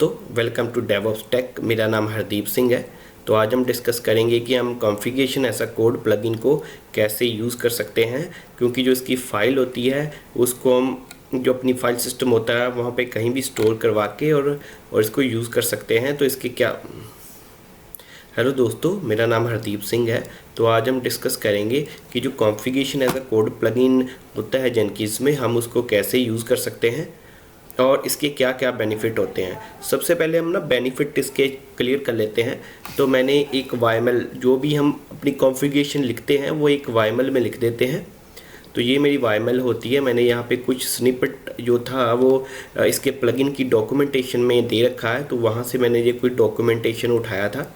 तो welcome to DevOps take. मेरा नाम हरदीप सिंह है। तो आज हम डिस्कस करेंगे कि हम configuration as a code plugin को कैसे यूज़ कर सकते हैं, क्योंकि जो इसकी फ़ाइल होती है उसको हम जो अपनी फ़ाइल सिस्टम होता है वहाँ पे कहीं भी स्टोर करवा के और इसको यूज़ कर सकते हैं। तो इसके क्या हेलो दोस्तों, मेरा नाम हरदीप सिंह है। तो आज हम डिस्कस करेंगे कि जो configuration as a code plugin होता है जेनकिंस में, हम उसको कैसे यूज़ कर सकते हैं और इसके क्या क्या बेनिफिट होते हैं। सबसे पहले हम ना बेनिफिट इसके क्लियर कर लेते हैं। तो मैंने एक वाईएमएल, जो भी हम अपनी कॉन्फ़िगरेशन लिखते हैं वो एक वाईएमएल में लिख देते हैं। तो ये मेरी वाईएमएल होती है। मैंने यहाँ पे कुछ स्निपेट जो था वो इसके प्लगइन की डॉक्यूमेंटेशन में दे रखा है, तो वहाँ से मैंने ये कोई डॉक्यूमेंटेशन उठाया था।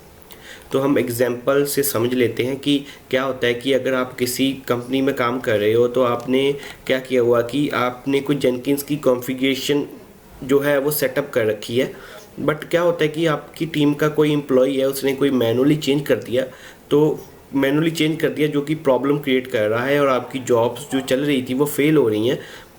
तो हम एग्जाम्पल से समझ लेते हैं कि क्या होता है कि अगर आप किसी कंपनी में काम कर रहे हो तो आपने क्या किया हुआ कि आपने कुछ जेनकिंस की कॉन्फ़िगरेशन जो है वो सेटअप कर रखी है, बट क्या होता है कि आपकी टीम का कोई एम्प्लॉई है, उसने कोई मैनुअली चेंज कर दिया, तो मैनुअली चेंज कर दिया जो कि प्रॉब्लम क्रिएट कर रहा है और आपकी जॉब्स जो चल रही थी वो फेल हो रही हैं।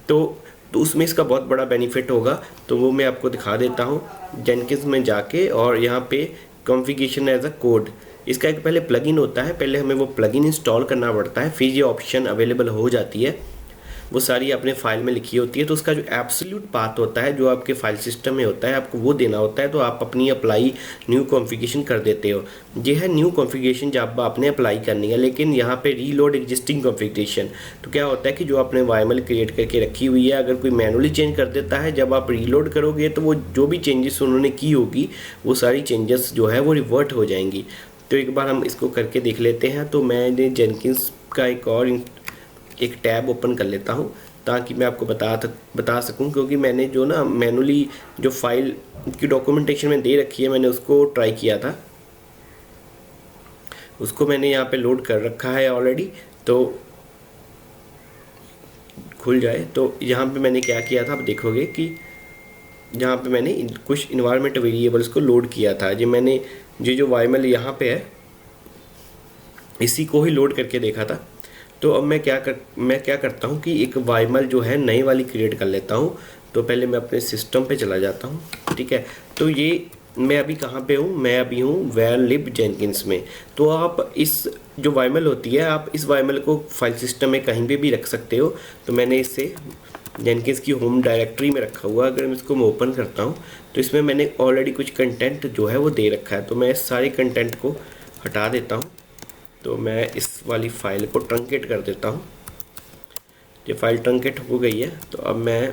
तो उसमें इसका बहुत बड़ा बेनिफिट होगा। तो वो मैं आपको दिखा देता हूँ जेनकिंस में जाके, और यहाँ पे कॉन्फ़िगरेशन एज अ कोड, इसका एक पहले प्लगइन होता है, पहले हमें वो प्लगइन इंस्टॉल करना पड़ता है, फिर ये ऑप्शन अवेलेबल हो जाती है। वो सारी अपने फाइल में लिखी होती है। तो उसका जो एब्सोल्यूट पाथ होता है जो आपके फाइल सिस्टम में होता है, आपको वो देना होता है। तो आप अपनी अप्लाई न्यू कॉन्फ़िगरेशन कर देते हो। ये है न्यू कॉन्फ़िगरेशन जब आपने अप्लाई करनी है। लेकिन यहाँ पे रीलोड एग्जिस्टिंग कॉन्फ़िगरेशन, तो क्या होता है कि जो आपने वाईएमएल क्रिएट करके रखी हुई है, अगर कोई मैनुअली चेंज कर देता है, जब आप रीलोड करोगे तो वो जो भी चेंजेस उन्होंने की होगी वो सारी चेंजेस जो है वो रिवर्ट हो जाएंगी। तो एक बार हम इसको करके देख लेते हैं। तो मैंने जेनकिंस का एक टैब ओपन कर लेता हूँ ताकि मैं आपको बता सकूं, क्योंकि मैंने जो ना मैनुअली जो फाइल की डॉक्यूमेंटेशन में दे रखी है, मैंने उसको ट्राई किया था, उसको मैंने यहाँ पे लोड कर रखा है ऑलरेडी। तो खुल जाए तो यहाँ पे मैंने क्या किया था, आप देखोगे कि यहाँ पे मैंने कुछ इन्वायरमेंट वेरिएबल्स को लोड किया था। मैंने जो वाईएमएल यहाँ पे है इसी को ही लोड करके देखा था। तो अब मैं क्या करता हूँ कि एक वाईएमएल जो है नई वाली क्रिएट कर लेता हूँ। तो पहले मैं अपने सिस्टम पे चला जाता हूँ, ठीक है। तो ये मैं अभी कहाँ पे हूँ, मैं अभी हूँ वेरलिब जेनकिंस में। तो आप इस जो वाईएमएल होती है, आप इस वाईएमएल को फाइल सिस्टम में कहीं पे भी रख सकते हो। तो मैंने इसे जेनकिंस की होम डायरेक्टरी में रखा हुआ। अगर मैं ओपन करता हूँ तो इसमें मैंने ऑलरेडी कुछ कंटेंट जो है वो दे रखा है। तो मैं इस सारे कंटेंट को हटा देता हूँ। तो मैं इस वाली फ़ाइल को ट्रंकेट कर देता हूँ। ये फ़ाइल ट्रंकेट हो गई है। तो अब मैं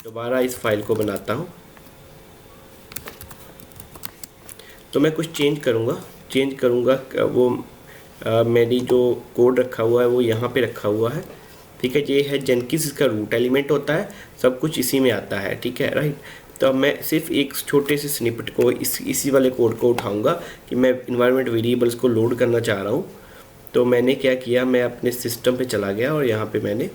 दोबारा इस फाइल को बनाता हूँ। तो मैं कुछ चेंज करूँगा वो मेरी जो कोड रखा हुआ है वो यहाँ पे रखा हुआ है, ठीक है। ये है जेनकिंस, इसका रूट एलिमेंट होता है, सब कुछ इसी में आता है, ठीक है, राइट। तो अब मैं सिर्फ एक छोटे से स्निपेट को इसी वाले कोड को उठाऊंगा कि मैं इन्वायरमेंट वेरिएबल्स को लोड करना चाह रहा हूँ। तो मैंने क्या किया, मैं अपने सिस्टम पे चला गया और यहाँ पे मैंने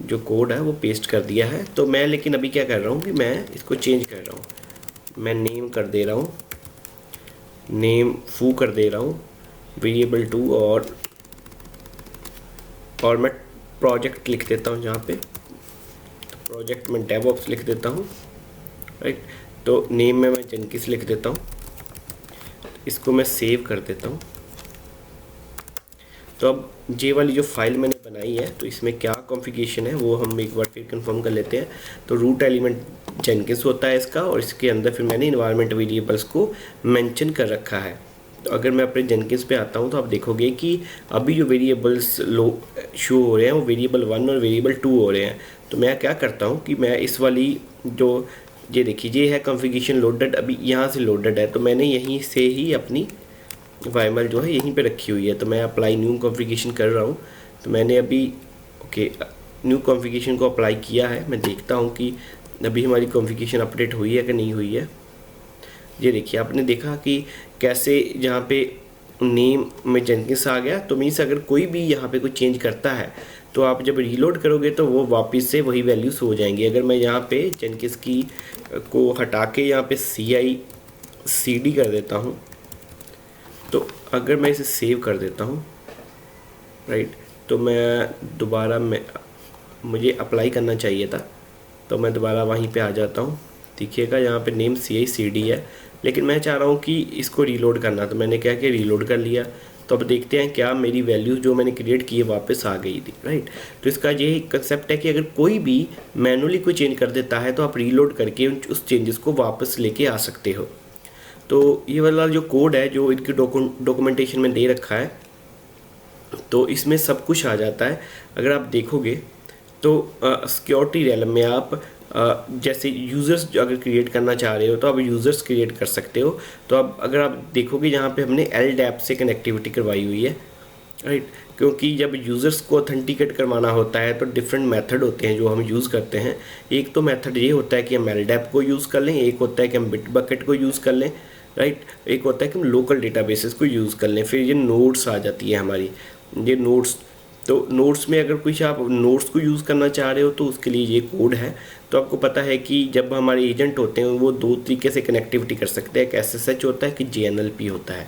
जो कोड है वो पेस्ट कर दिया है। तो मैं लेकिन अभी क्या कर रहा हूँ कि मैं इसको चेंज कर रहा हूँ। मैं नेम कर दे रहा हूँ, नेम फू कर दे रहा हूँ वेरिएबल 2, और मैं प्रोजेक्ट लिख देता हूँ जहाँ पे। तो प्रोजेक्ट में डेवऑप्स लिख देता हूँ, राइट। तो नेम में मैं जेनकिंस लिख देता हूँ। इसको मैं सेव कर देता हूँ। तो अब ये वाली जो फाइल मैंने बनाई है, तो इसमें क्या कॉन्फ़िगरेशन है वो हम एक बार फिर कंफर्म कर लेते हैं। तो रूट एलिमेंट जेनकिंस होता है इसका, और इसके अंदर फिर मैंने इन्वायरमेंट वेरिएबल्स को मेंशन कर रखा है। तो अगर मैं अपने जेनकिंस पे आता हूँ तो आप देखोगे कि अभी जो वेरिएबल्स शो हो रहे हैं वो वेरिएबल 1 और वेरिएबल 2 हो रहे हैं। तो मैं क्या करता हूँ कि मैं इस वाली जो ये देखिए ये है कॉन्फ़िगरेशन लोडेड, अभी यहाँ से लोडेड है। तो मैंने यहीं से ही अपनी वाईएमएल जो है यहीं पे रखी हुई है। तो मैं अप्लाई न्यू कॉन्फ़िगरेशन कर रहा हूँ। तो मैंने अभी न्यू कॉन्फ़िगरेशन को अप्लाई किया है। मैं देखता हूँ कि अभी हमारी कॉन्फ़िगरेशन अपडेट हुई है कि नहीं हुई है। ये देखिए, आपने देखा कि कैसे यहाँ पे नेम में जेनकिंस आ गया। तो मीन्स अगर कोई भी यहाँ पे कोई चेंज करता है तो आप जब रीलोड करोगे तो वो वापस से वही वैल्यूज़ हो जाएंगी। अगर मैं यहाँ पे जेनकिंस की को हटा के यहाँ पे CI/CD कर देता हूँ, तो अगर मैं इसे सेव कर देता हूँ, राइट, तो मैं दोबारा मुझे अप्लाई करना चाहिए था, तो मैं दोबारा वहीं पे आ जाता हूँ देखिएगा यहाँ पे नेम CI/CD है, लेकिन मैं चाह रहा हूँ कि इसको रीलोड करना, तो मैंने क्या किया, रीलोड कर लिया। तो अब देखते हैं क्या मेरी वैल्यू जो मैंने क्रिएट की है वापस आ गई थी, राइट। तो इसका ये कंसेप्ट है कि अगर कोई भी मैनुअली कोई चेंज कर देता है तो आप रीलोड करके उस चेंजेस को वापस लेके आ सकते हो। तो ये वाला जो कोड है जो इनकी डॉक्यूमेंटेशन में दे रखा है, तो इसमें सब कुछ आ जाता है। अगर आप देखोगे तो सिक्योरिटी रैलम में आप जैसे यूज़र्स अगर क्रिएट करना चाह रहे हो तो आप यूज़र्स क्रिएट कर सकते हो। तो अब अगर आप देखोगे यहाँ पे हमने LDAP से कनेक्टिविटी करवाई हुई है, राइट। क्योंकि जब यूज़र्स को ऑथेंटिकेट करवाना होता है तो डिफरेंट मेथड होते हैं जो हम यूज़ करते हैं। एक तो मेथड ये होता है कि हम LDAP को यूज़ कर लें, एक होता है कि हम बिटबकेट को यूज़ कर लें, राइट। एक होता है कि हम लोकल डेटाबेसेस को यूज़ कर लें। फिर ये नोड्स आ जाती है हमारी, ये नोड्स। तो नोड्स में अगर कुछ आप नोड्स को यूज़ करना चाह रहे हो तो उसके लिए ये कोड है। तो आपको पता है कि जब हमारे एजेंट होते हैं वो दो तरीके से कनेक्टिविटी कर सकते हैं, एक SSH होता है कि JNLP होता है।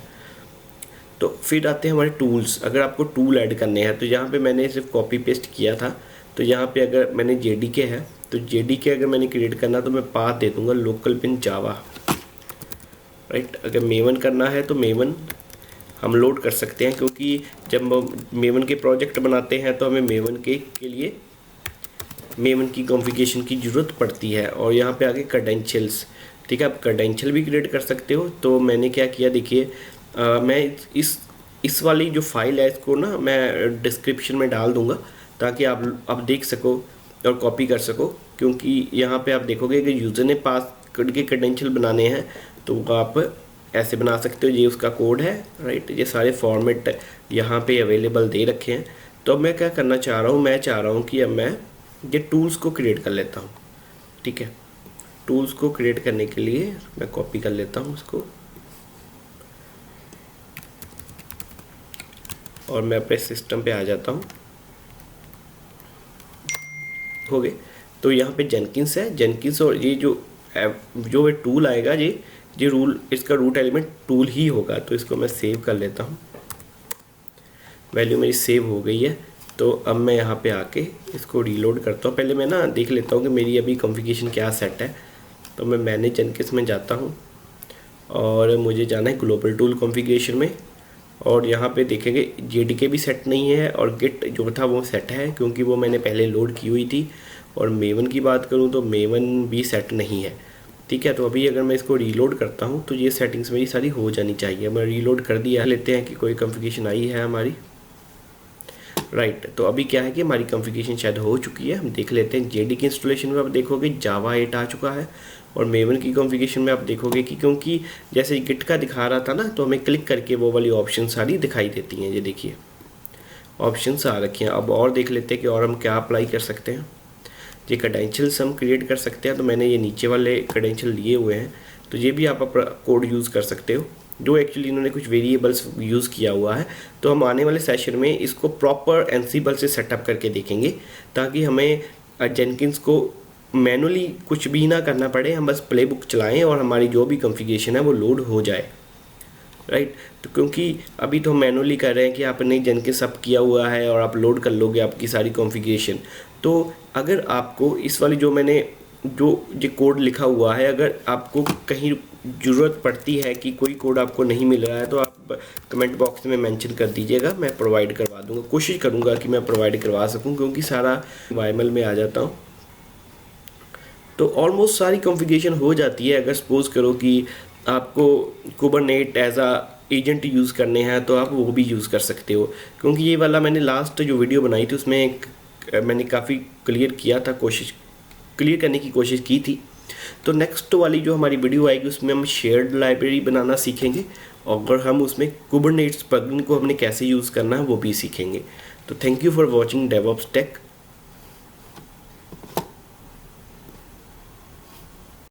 तो फिर आते हैं हमारे टूल्स। अगर आपको टूल ऐड करने हैं तो यहाँ पे मैंने सिर्फ कॉपी पेस्ट किया था। तो यहाँ पे अगर मैंने JDK है तो JDK अगर मैंने क्रिएट करना तो मैं पाथ दे दूँगा लोकल पिन जावा, राइट। अगर मेवन करना है तो मेवन हम लोड कर सकते हैं, क्योंकि जब मेवन के प्रोजेक्ट बनाते हैं तो हमें मेवन के लिए मेवन की कॉन्फ़िगरेशन की ज़रूरत पड़ती है। और यहाँ पे आगे क्रेडेंशियल्स, ठीक है, आप क्रेडेंशियल भी क्रिएट कर सकते हो। तो मैंने क्या किया, देखिए मैं इस वाली जो फाइल है इसको ना मैं डिस्क्रिप्शन में डाल दूँगा ताकि आप देख सको और कॉपी कर सको। क्योंकि यहाँ पे आप देखोगे कि यूज़र ने पास के क्रेडेंशियल बनाने हैं तो आप ऐसे बना सकते हो। ये उसका कोड है, राइट। ये सारे फॉर्मेट यहाँ पे अवेलेबल दे रखे हैं। तो अब मैं क्या करना चाह रहा हूँ, मैं चाह रहा हूँ कि अब मैं ये टूल्स को क्रिएट कर लेता हूँ, ठीक है। टूल्स को क्रिएट करने के लिए मैं कॉपी कर लेता हूँ इसको और मैं अपने सिस्टम पे आ जाता हूँ। हो गए। तो यहाँ पे जेनकिंस है, जेनकिंस, और ये जो टूल आएगा ये रूल, इसका रूट एलिमेंट टूल ही होगा। तो इसको मैं सेव कर लेता हूँ, वैल्यू मेरी सेव हो गई है। तो अब मैं यहाँ पे आके इसको रीलोड करता हूँ। पहले मैं ना देख लेता हूँ कि मेरी अभी कॉन्फ़िगरेशन क्या सेट है। तो मैं मैनेज जेनकिंस में जाता हूँ और मुझे जाना है ग्लोबल टूल कॉन्फ़िगरेशन में, और यहाँ पे देखेंगे JDK भी सेट नहीं है और गिट जो था वो सेट है क्योंकि वो मैंने पहले लोड की हुई थी। और मेवन की बात करूँ तो मेवन भी सेट नहीं है, ठीक है। तो अभी अगर मैं इसको रीलोड करता हूँ तो ये सेटिंग्स मेरी सारी हो जानी चाहिए। मैं रीलोड कर दिया, लेते हैं कि कोई कॉन्फ़िगरेशन आई है हमारी, राइट। तो अभी क्या है कि हमारी कॉन्फ़िगरेशन शायद हो चुकी है। हम देख लेते हैं। JDK इंस्टॉलेशन में आप देखोगे जावा 8 आ चुका है, और मेवन की कॉन्फ़िगरेशन में आप देखोगे कि क्योंकि जैसे गिट का दिखा रहा था ना, तो हमें क्लिक करके वो वाली ऑप्शन सारी दिखाई देती हैं। ये देखिए ऑप्शंस आ रखी हैं। अब और देख लेते हैं कि और हम क्या अप्लाई कर सकते हैं। ये क्रेडेंशियल्स हम क्रिएट कर सकते हैं। तो मैंने ये नीचे वाले क्रेडेंशियल लिए हुए हैं, तो ये भी आप अपना कोड यूज़ कर सकते हो, जो एक्चुअली इन्होंने कुछ वेरिएबल्स यूज़ किया हुआ है। तो हम आने वाले सेशन में इसको प्रॉपर एनसिबल से सेटअप करके देखेंगे ताकि हमें जेनकिंस को मैनुअली कुछ भी ना करना पड़े, हम बस प्ले बुक चलाएँ और हमारी जो भी कॉन्फ़िगरेशन है वो लोड हो जाए, राइट। तो क्योंकि अभी तो मैनुअली कर रहे हैं कि आपने जेनकिंस अप किया हुआ है और आप लोड कर लोगे आपकी सारी कॉन्फ़िगरेशन। तो अगर आपको इस वाली जो मैंने ये कोड लिखा हुआ है, अगर आपको कहीं ज़रूरत पड़ती है कि कोई कोड आपको नहीं मिल रहा है तो आप कमेंट बॉक्स में मेंशन कर दीजिएगा, मैं प्रोवाइड करवा दूंगा। कोशिश करूंगा कि मैं प्रोवाइड करवा सकूं क्योंकि सारा वायमल में आ जाता हूं। तो ऑलमोस्ट सारी कॉन्फ़िगरेशन हो जाती है। अगर सपोज़ करो कि आपको कुबरनेट एज आ एजेंट यूज़ करने हैं तो आप वो भी यूज़ कर सकते हो। क्योंकि ये वाला मैंने लास्ट जो वीडियो बनाई थी उसमें मैंने काफ़ी क्लियर किया था, क्लियर करने की कोशिश की थी। तो नेक्स्ट वाली जो हमारी वीडियो आएगी उसमें हम शेयर्ड लाइब्रेरी बनाना सीखेंगे और हम उसमें कुबरनेट्स प्लगइन को हमने कैसे यूज़ करना है वो भी सीखेंगे। तो thank you for watching DevOps take.